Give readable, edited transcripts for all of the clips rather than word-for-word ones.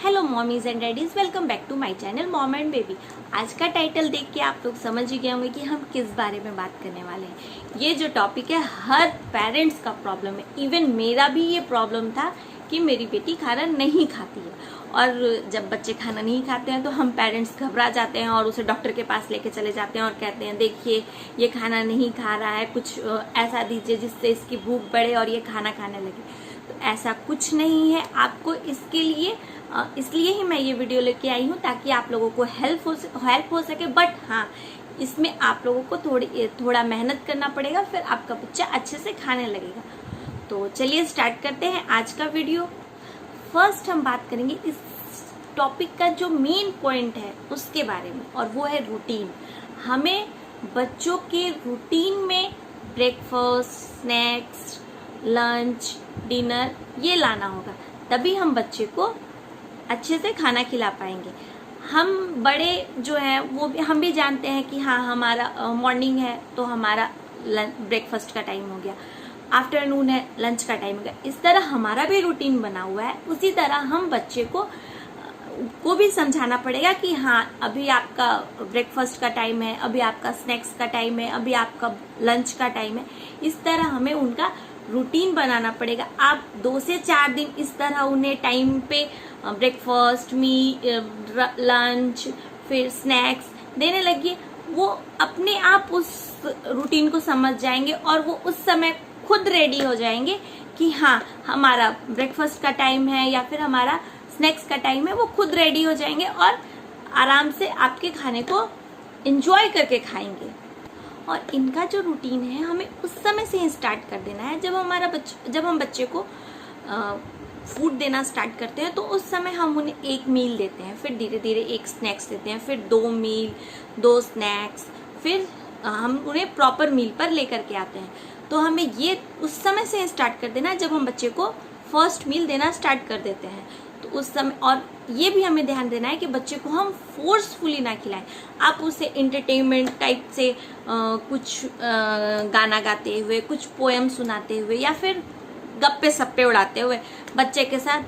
Hello mommies and daddies, welcome back to my channel mom and baby. आज का title देख के आप लोग समझ ही गए होंगे कि हम किस बारे में बात करने वाले हैं। ये जो टॉपिक है हर पेरेंट्स का प्रॉब्लम है। इवन मेरा भी ये प्रॉब्लम था कि मेरी बेटी खाना नहीं खाती है, और जब बच्चे खाना नहीं खाते हैं तो हम पेरेंट्स घबरा जाते हैं और उसे डॉक्टर के पास लेके चले जाते हैं और कहते हैं देखिए ये खाना नहीं खा रहा है, कुछ ऐसा दीजिए जिससे इसकी भूख बढ़े और ये खाना खाने लगे। तो ऐसा कुछ नहीं है। आपको इसके लिए इसलिए ही मैं ये वीडियो लेके आई हूँ ताकि आप लोगों को हेल्प हो सके। बट हाँ, इसमें आप लोगों को थोड़ा मेहनत करना पड़ेगा, फिर आपका बच्चा अच्छे से खाने लगेगा। तो चलिए स्टार्ट करते हैं आज का वीडियो। फर्स्ट हम बात करेंगे इस टॉपिक का जो मेन पॉइंट है उसके बारे में, और वो है रूटीन। हमें बच्चों के रूटीन में ब्रेकफास्ट, स्नैक्स, लंच, डिनर ये लाना होगा, तभी हम बच्चे को अच्छे से खाना खिला पाएंगे। हम बड़े जो हैं वो भी हम भी जानते हैं कि हाँ हमारा मॉर्निंग है तो हमारा ब्रेकफास्ट का टाइम हो गया, आफ्टरनून है लंच का टाइम हो गया। इस तरह हमारा भी रूटीन बना हुआ है। उसी तरह हम बच्चे को भी समझाना पड़ेगा कि हाँ अभी आपका ब्रेकफास्ट का टाइम है, अभी आपका स्नैक्स का टाइम है, अभी आपका लंच का टाइम है। इस तरह हमें उनका रूटीन बनाना पड़ेगा। आप 2 से 4 दिन इस तरह उन्हें टाइम पे ब्रेकफास्ट, लंच, फिर स्नैक्स देने लगिए, वो अपने आप उस रूटीन को समझ जाएंगे और वो उस समय खुद रेडी हो जाएंगे कि हाँ हमारा ब्रेकफास्ट का टाइम है या फिर हमारा स्नैक्स का टाइम है। वो खुद रेडी हो जाएंगे और आराम से आपके खाने को एंजॉय करके खाएंगे। और इनका जो रूटीन है हमें उस समय से ही स्टार्ट कर देना है जब हम बच्चे को फूड देना स्टार्ट करते हैं। तो उस समय हम उन्हें एक मील देते हैं, फिर धीरे धीरे एक स्नैक्स देते हैं, फिर 2 मील, 2 स्नैक्स, फिर हम उन्हें प्रॉपर मील पर लेकर के आते हैं। तो हमें ये उस समय से स्टार्ट कर देना है जब हम बच्चे को फर्स्ट मील देना स्टार्ट कर देते हैं। तो उस समय, और ये भी हमें ध्यान देना है कि बच्चे को हम फोर्सफुली ना खिलाएं। आप उसे एंटरटेनमेंट टाइप से कुछ गाना गाते हुए, कुछ पोएम सुनाते हुए या फिर गप्पे सप्पे उड़ाते हुए बच्चे के साथ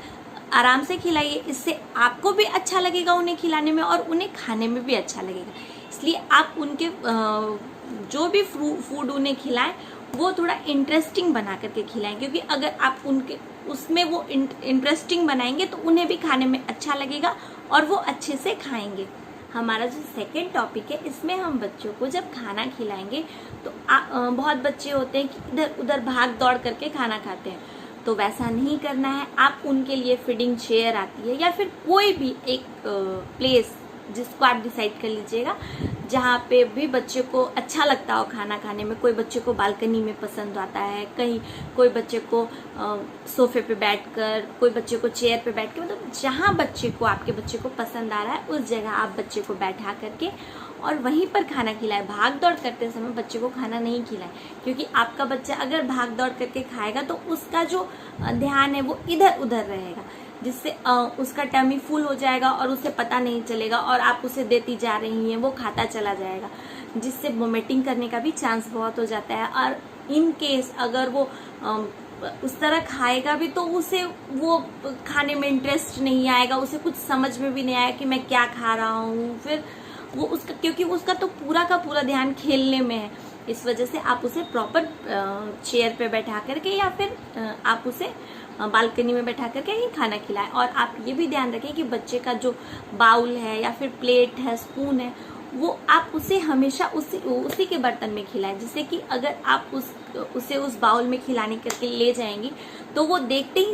आराम से खिलाइए। इससे आपको भी अच्छा लगेगा उन्हें खिलाने में और उन्हें खाने में भी अच्छा लगेगा। इसलिए आप उनके जो भी फूड उन्हें खिलाएं वो थोड़ा इंटरेस्टिंग बना करके खिलाएं, क्योंकि अगर आप उनके उसमें वो इंटरेस्टिंग बनाएंगे तो उन्हें भी खाने में अच्छा लगेगा और वो अच्छे से खाएंगे। हमारा जो सेकेंड टॉपिक है, इसमें हम बच्चों को जब खाना खिलाएंगे तो बहुत बच्चे होते हैं कि इधर उधर भाग दौड़ करके खाना खाते हैं। तो वैसा नहीं करना है। आप उनके लिए फीडिंग चेयर आती है या फिर कोई भी एक प्लेस जिसको आप डिसाइड कर लीजिएगा जहाँ पे भी बच्चे को अच्छा लगता हो खाना खाने में। कोई बच्चे को बालकनी में पसंद आता है, कहीं कोई बच्चे को सोफे पे बैठकर, कोई बच्चे को चेयर पे बैठ के, मतलब जहाँ आपके बच्चे को पसंद आ रहा है उस जगह आप बच्चे को बैठा करके और वहीं पर खाना खिलाएं। भाग दौड़ करते समय बच्चे को खाना नहीं खिलाएं, क्योंकि आपका बच्चा अगर भाग दौड़ करके खाएगा तो उसका जो ध्यान है वो इधर उधर रहेगा, जिससे उसका टमी फुल हो जाएगा और उसे पता नहीं चलेगा और आप उसे देती जा रही हैं, वो खाता चला जाएगा, जिससे वोमिटिंग करने का भी चांस बहुत हो जाता है। और इन केस अगर वो उस तरह खाएगा भी तो उसे वो खाने में इंटरेस्ट नहीं आएगा, उसे कुछ समझ में भी नहीं आएगा कि मैं क्या खा रहा हूँ। फिर वो क्योंकि उसका तो पूरा का पूरा ध्यान खेलने में है। इस वजह से आप उसे प्रॉपर चेयर पे बैठा करके या फिर आप उसे बालकनी में बैठा करके ही खाना खिलाएं। और आप ये भी ध्यान रखें कि बच्चे का जो बाउल है या फिर प्लेट है, स्पून है, वो आप उसे हमेशा उसी के बर्तन में खिलाएं, जिससे कि अगर आप उसे उस बाउल में खिलाने करके ले जाएंगी तो वो देखते ही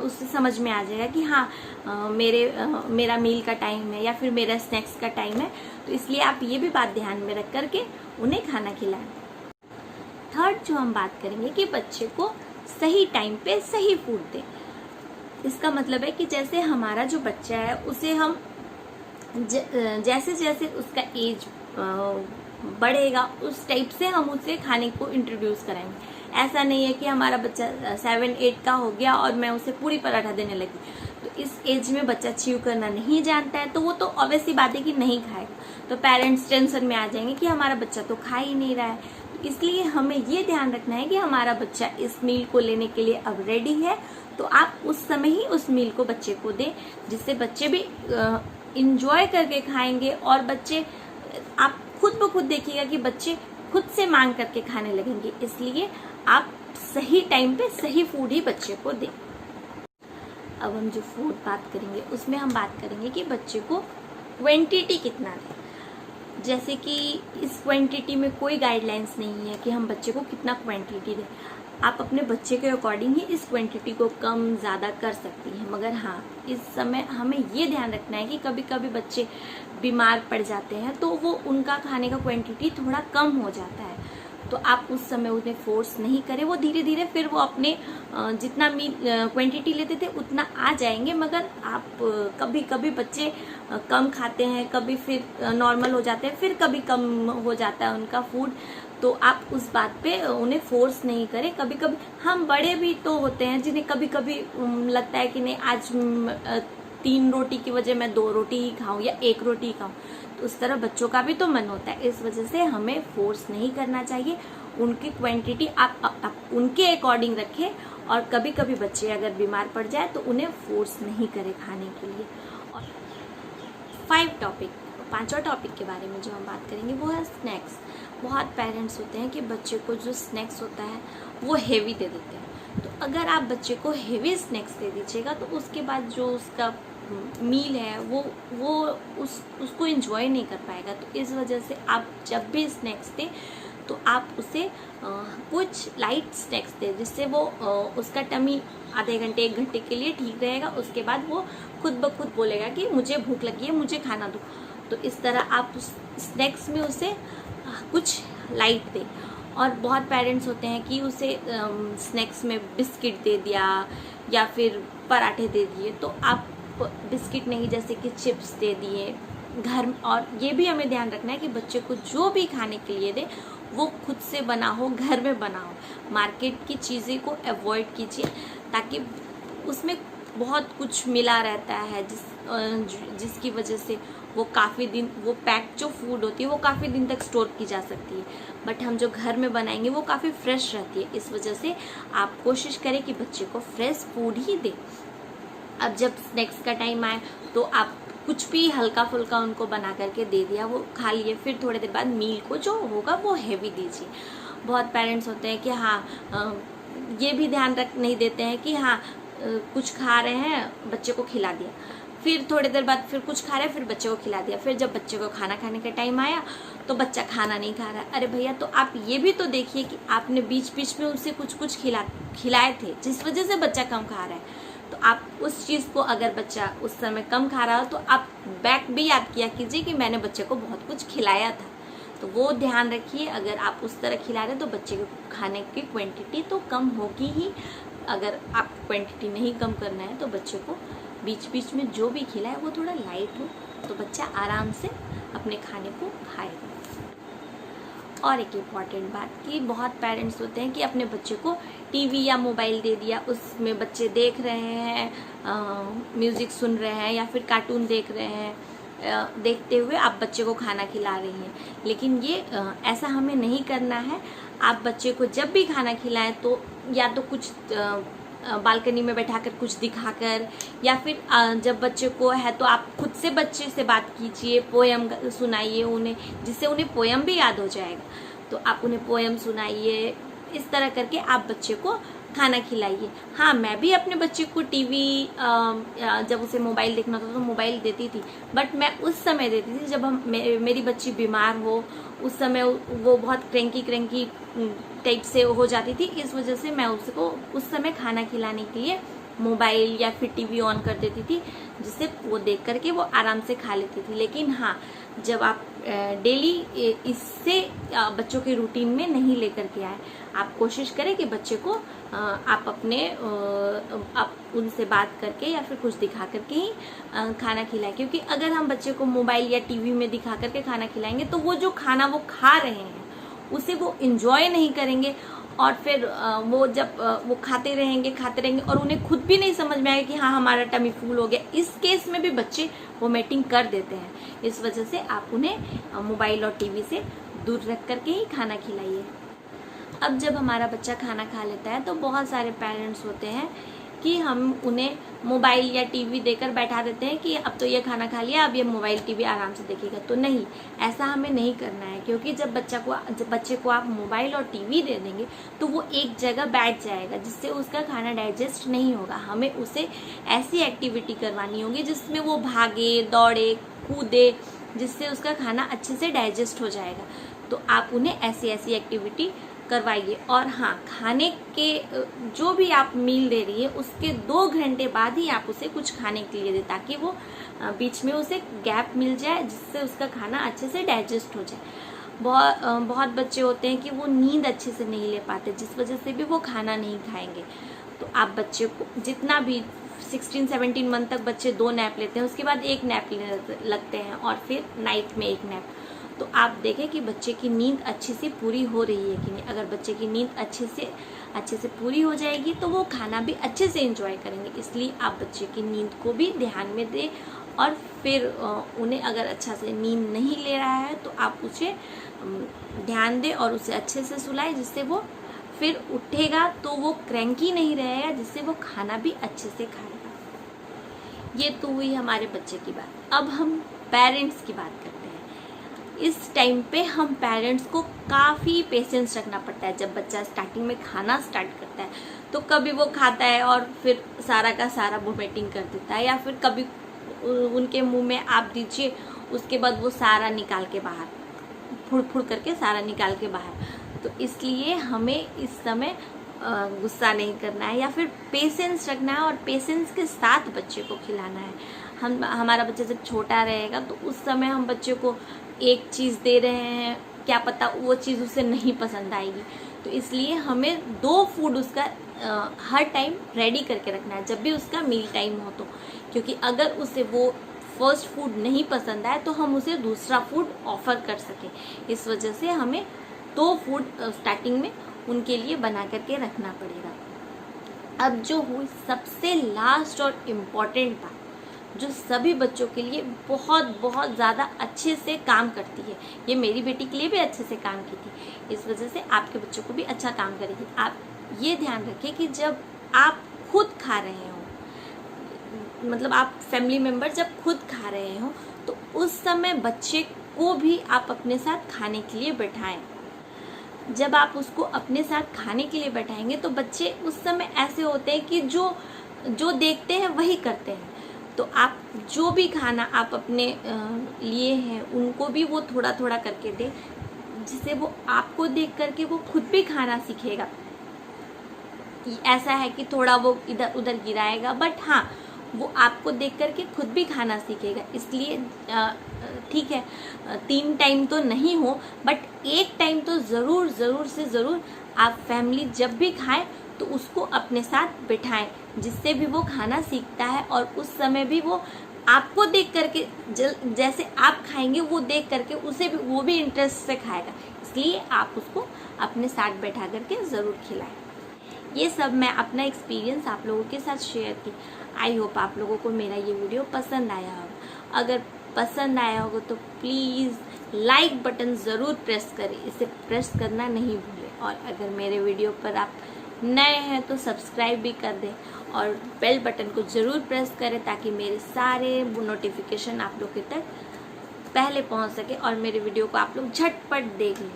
उसे समझ में आ जाएगा कि हाँ मेरा मील का टाइम है या फिर मेरा स्नैक्स का टाइम है। तो इसलिए आप ये भी बात ध्यान में रख करके उन्हें खाना खिलाएं। थर्ड जो हम बात करेंगे कि बच्चे को सही टाइम पे सही फूड दें। इसका मतलब है कि जैसे हमारा जो बच्चा है उसे हम जैसे जैसे उसका एज बढ़ेगा उस टाइप से हम उसे खाने को इंट्रोड्यूस कराएंगे। ऐसा नहीं है कि हमारा बच्चा 7-8 का हो गया और मैं उसे पूरी पराठा देने लगी तो इस एज में बच्चा च्यू करना नहीं जानता है, तो वो तो ऑब्वियसली बात है कि नहीं खाएगा। तो पेरेंट्स टेंशन में आ जाएंगे कि हमारा बच्चा तो खा ही नहीं रहा है। तो इसलिए हमें ये ध्यान रखना है कि हमारा बच्चा इस मील को लेने के लिए अब रेडी है, तो आप उस समय ही उस मील को बच्चे को दें, जिससे बच्चे भी इंजॉय करके खाएंगे। और बच्चे, आप खुद ब खुद देखिएगा कि बच्चे खुद से मांग करके खाने लगेंगे। इसलिए आप सही टाइम पे सही फूड ही बच्चे को दें। अब हम जो फूड बात करेंगे उसमें हम बात करेंगे कि बच्चे को क्वांटिटी कितना दें। जैसे कि इस क्वांटिटी में कोई गाइडलाइंस नहीं है कि हम बच्चे को कितना क्वांटिटी दें। आप अपने बच्चे के अकॉर्डिंग ही इस क्वांटिटी को कम ज़्यादा कर सकती हैं। मगर हाँ, इस समय हमें ये ध्यान रखना है कि कभी कभी बच्चे बीमार पड़ जाते हैं, तो वो उनका खाने का क्वांटिटी थोड़ा कम हो जाता है। तो आप उस समय उन्हें फोर्स नहीं करें। वो धीरे धीरे फिर वो अपने जितना क्वांटिटी लेते थे उतना आ जाएंगे। मगर आप कभी कभी बच्चे कम खाते हैं, कभी फिर नॉर्मल हो जाते हैं, फिर कभी कम हो जाता है उनका फूड। तो आप उस बात पे उन्हें फोर्स नहीं करें। कभी कभी हम बड़े भी तो होते हैं जिन्हें कभी कभी लगता है कि नहीं, आज 3 रोटी की वजह मैं 2 रोटी ही खाऊं या 1 रोटी ही खाऊं। तो उस तरह बच्चों का भी तो मन होता है। इस वजह से हमें फोर्स नहीं करना चाहिए। उनकी क्वांटिटी आप उनके अकॉर्डिंग रखें। और कभी कभी बच्चे अगर बीमार पड़ जाए तो उन्हें फोर्स नहीं करें खाने के लिए। और 5वां टॉपिक के बारे में जो हम बात करेंगे वो है स्नैक्स। बहुत पेरेंट्स होते हैं कि बच्चे को जो स्नैक्स होता है वो हेवी दे देते हैं। तो अगर आप बच्चे को हेवी स्नैक्स दे दीजिएगा तो उसके बाद जो उसका मील है वो उसको एंजॉय नहीं कर पाएगा। तो इस वजह से आप जब भी स्नैक्स दें तो आप उसे कुछ लाइट स्नैक्स दें, जिससे वो उसका टमी आधे घंटे 1 घंटे के लिए ठीक रहेगा। उसके बाद वो खुद ब खुद बोलेगा कि मुझे भूख लगी है, मुझे खाना दो। तो इस तरह आप उस स्नैक्स में उसे कुछ लाइट दें। और बहुत पेरेंट्स होते हैं कि उसे स्नैक्स में बिस्किट दे दिया या फिर पराठे दे दिए। तो आप बिस्किट नहीं, जैसे कि चिप्स दे दिए घर। और ये भी हमें ध्यान रखना है कि बच्चे को जो भी खाने के लिए दे वो खुद से बना हो, घर में बना हो। मार्केट की चीज़ें को अवॉइड कीजिए, ताकि उसमें बहुत कुछ मिला रहता है जिसकी वजह से वो काफ़ी दिन, वो पैक जो फूड होती है वो काफ़ी दिन तक स्टोर की जा सकती है। बट हम जो घर में बनाएंगे वो काफ़ी फ्रेश रहती है। इस वजह से आप कोशिश करें कि बच्चे को फ्रेश फूड ही दें। अब जब स्नैक्स का टाइम आए तो आप कुछ भी हल्का फुल्का उनको बना करके दे दिया, वो खा लिए। फिर थोड़ी देर बाद मील को जो होगा वो हैवी दीजिए। बहुत पेरेंट्स होते हैं कि हाँ, ये भी ध्यान रख नहीं देते हैं कि हाँ, कुछ खा रहे हैं, बच्चे को खिला दिया। फिर थोड़ी देर बाद फिर कुछ खा रहे हैं, फिर बच्चे को खिला दिया। फिर जब बच्चे को खाना खाने का टाइम आया तो बच्चा खाना नहीं खा रहा है। अरे भैया, तो आप ये भी तो देखिए कि आपने बीच बीच में उसे कुछ खिलाए थे, जिस वजह से बच्चा कम खा रहा है। तो आप उस चीज़ को, अगर बच्चा उस समय कम खा रहा हो तो आप बैक भी याद किया कीजिए कि मैंने बच्चे को बहुत कुछ खिलाया था। तो वो ध्यान रखिए। अगर आप उस तरह खिला रहे हैं तो बच्चे को खाने की क्वांटिटी तो कम होगी ही। अगर आप क्वांटिटी नहीं कम करना है तो बच्चे को बीच बीच में जो भी खिलाए वो थोड़ा लाइट हो, तो बच्चा आराम से अपने खाने को खाएगा। और एक इम्पॉर्टेंट बात कि बहुत पेरेंट्स होते हैं कि अपने बच्चे को टीवी या मोबाइल दे दिया, उसमें बच्चे देख रहे हैं, म्यूज़िक सुन रहे हैं या फिर कार्टून देख रहे हैं। देखते हुए आप बच्चे को खाना खिला रही हैं, लेकिन ये ऐसा हमें नहीं करना है। आप बच्चे को जब भी खाना खिलाएं तो या तो कुछ बालकनी में बैठाकर कुछ दिखाकर, या फिर जब बच्चे को है तो आप खुद से बच्चे से बात कीजिए, पोयम सुनाइए उन्हें, जिससे उन्हें पोयम भी याद हो जाएगा। तो आप उन्हें पोयम सुनाइए। इस तरह करके आप बच्चे को खाना खिलाइए। हाँ, मैं भी अपने बच्चे को टीवी, जब उसे मोबाइल देखना था तो मोबाइल देती थी, बट मैं उस समय देती थी जब मेरी बच्ची बीमार हो। उस समय वो बहुत क्रैंकी टाइप से हो जाती थी। इस वजह से मैं उसको उस समय खाना खिलाने के लिए मोबाइल या फिर टीवी ऑन कर देती थी, जिससे वो देख करके वो आराम से खा लेती थी। लेकिन हाँ, जब आप डेली इससे बच्चों के रूटीन में नहीं लेकर के आए, आप कोशिश करें कि बच्चे को आप उनसे बात करके या फिर कुछ दिखा करके ही खाना खिलाएं। क्योंकि अगर हम बच्चे को मोबाइल या टीवी में दिखा करके खाना खिलाएंगे तो वो जो खाना वो खा रहे हैं उसे वो इंजॉय नहीं करेंगे और फिर वो जब वो खाते रहेंगे और उन्हें खुद भी नहीं समझ में आएगा कि हाँ हमारा टमी फूल हो गया। इस केस में भी बच्चे वोमिटिंग कर देते हैं। इस वजह से आप उन्हें मोबाइल और टीवी से दूर रख करके ही खाना खिलाइए। अब जब हमारा बच्चा खाना खा लेता है तो बहुत सारे पेरेंट्स होते हैं कि हम उन्हें मोबाइल या टीवी देकर बैठा देते हैं कि अब तो ये खाना खा लिया, अब ये मोबाइल टीवी आराम से देखेगा। तो नहीं, ऐसा हमें नहीं करना है, क्योंकि जब बच्चे को आप मोबाइल और टीवी दे देंगे तो वो एक जगह बैठ जाएगा, जिससे उसका खाना डाइजेस्ट नहीं होगा। हमें उसे ऐसी एक्टिविटी करवानी होगी जिसमें वो भागे, दौड़े, कूदे, जिससे उसका खाना अच्छे से डाइजेस्ट हो जाएगा। तो आप उन्हें ऐसी एक्टिविटी करवाइए। और हाँ, खाने के जो भी आप मील दे रही है उसके 2 घंटे बाद ही आप उसे कुछ खाने के लिए दें, ताकि वो बीच में उसे गैप मिल जाए, जिससे उसका खाना अच्छे से डाइजेस्ट हो जाए। बहुत बच्चे होते हैं कि वो नींद अच्छे से नहीं ले पाते, जिस वजह से भी वो खाना नहीं खाएंगे। तो आप बच्चे को जितना भी 16-17 मंथ तक बच्चे 2 नैप लेते हैं, उसके बाद 1 नैप लेने लगते हैं और फिर नाइट में 1 नैप। तो आप देखें कि बच्चे की नींद अच्छे से पूरी हो रही है कि नहीं। अगर बच्चे की नींद अच्छे से पूरी हो जाएगी तो वो खाना भी अच्छे से एंजॉय करेंगे। इसलिए आप बच्चे की नींद को भी ध्यान में दें। और फिर उन्हें अगर अच्छा से नींद नहीं ले रहा है तो आप उसे ध्यान दें और उसे अच्छे से सुलाएं, जिससे वो फिर उठेगा तो वो क्रैंकी नहीं रहेगा, जिससे वो खाना भी अच्छे से खाएगा। ये तो हुई हमारे बच्चे की बात। अब हम पेरेंट्स की बात करते हैं। इस टाइम पे हम पेरेंट्स को काफ़ी पेशेंस रखना पड़ता है। जब बच्चा स्टार्टिंग में खाना स्टार्ट करता है तो कभी वो खाता है और फिर सारा का सारा वोमिटिंग कर देता है, या फिर कभी उनके मुंह में आप दीजिए, उसके बाद वो सारा निकाल के बाहर, फुड़ करके सारा निकाल के बाहर। तो इसलिए हमें इस समय गुस्सा नहीं करना है, या फिर पेशेंस रखना है और पेशेंस के साथ बच्चे को खिलाना है। हमारा बच्चा जब छोटा रहेगा तो उस समय हम बच्चे को एक चीज़ दे रहे हैं, क्या पता वो चीज़ उसे नहीं पसंद आएगी। तो इसलिए हमें 2 फूड उसका हर टाइम रेडी करके रखना है, जब भी उसका मील टाइम हो तो। क्योंकि अगर उसे वो फर्स्ट फूड नहीं पसंद आए तो हम उसे दूसरा फूड ऑफर कर सकें। इस वजह से हमें 2 फूड स्टार्टिंग में उनके लिए बना करके रखना पड़ेगा। अब जो हुई सबसे लास्ट और इम्पॉर्टेंट बात, जो सभी बच्चों के लिए बहुत ज़्यादा अच्छे से काम करती है, ये मेरी बेटी के लिए भी अच्छे से काम की थी, इस वजह से आपके बच्चों को भी अच्छा काम करेगी। आप ये ध्यान रखें कि जब आप खुद खा रहे हो, मतलब आप फैमिली मेम्बर जब खुद खा रहे हो, तो उस समय बच्चे को भी आप अपने साथ खाने के लिए बैठाएं। जब आप उसको अपने साथ खाने के लिए बैठाएंगे तो बच्चे उस समय ऐसे होते हैं कि जो देखते हैं वही करते हैं। तो आप जो भी खाना आप अपने लिए हैं उनको भी वो थोड़ा थोड़ा करके दें, जिससे वो आपको देख करके वो खुद भी खाना सीखेगा। ऐसा है कि थोड़ा वो इधर उधर गिराएगा, बट हाँ वो आपको देख करके खुद भी खाना सीखेगा। इसलिए ठीक है 3 टाइम तो नहीं हो, बट 1 टाइम तो ज़रूर आप फैमिली जब भी खाएं तो उसको अपने साथ बिठाएं, जिससे भी वो खाना सीखता है। और उस समय भी वो आपको देख करके जैसे आप खाएंगे वो देख करके वो भी इंटरेस्ट से खाएगा। इसलिए आप उसको अपने साथ बैठा करके ज़रूर खिलाएं। ये सब मैं अपना एक्सपीरियंस आप लोगों के साथ शेयर की। आई होप आप लोगों को मेरा ये वीडियो पसंद आया होगा। अगर पसंद आया होगा तो प्लीज़ लाइक बटन ज़रूर प्रेस करें, इसे प्रेस करना नहीं भूलें। और अगर मेरे वीडियो पर आप नए हैं तो सब्सक्राइब भी कर दें और बेल बटन को ज़रूर प्रेस करें, ताकि मेरे सारे नोटिफिकेशन आप लोग तक पहले पहुंच सके और मेरे वीडियो को आप लोग झटपट देख लें।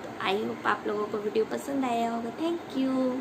तो आई होप आप लोगों को वीडियो पसंद आया होगा। Thank you.